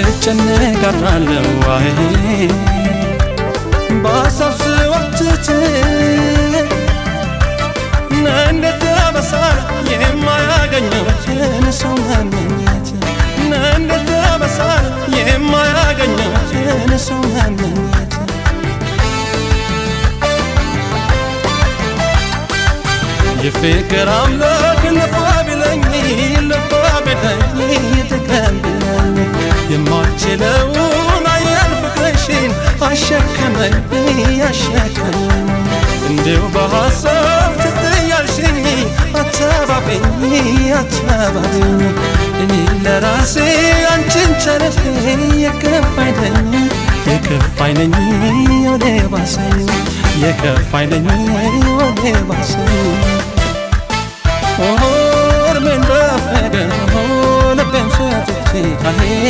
እጨነቃለሁ ዋይ በሀሳብ ስዋትት እንዴት በሳል የማያገኘውን ሰው መመኘት እንዴት በሳል የማያገኘውን ሰው መመኘት የፍቅር አምላክ ልፋ ቢለኝ ተቀብለኝ የማልችለውን አያል ፍቅርሽን አሸከመኝ እንዲሁ በሀሳብ ትትያልሽኝ አታባበኝ እኔ ለራሴ አንቺን ቸረሽኝ የከፋኝ ነኝ ወደ ባሰኝ የከፋኝ ነኝ ወደ ባሰኝ ምን በፈገን ልቤን ሰጥቼ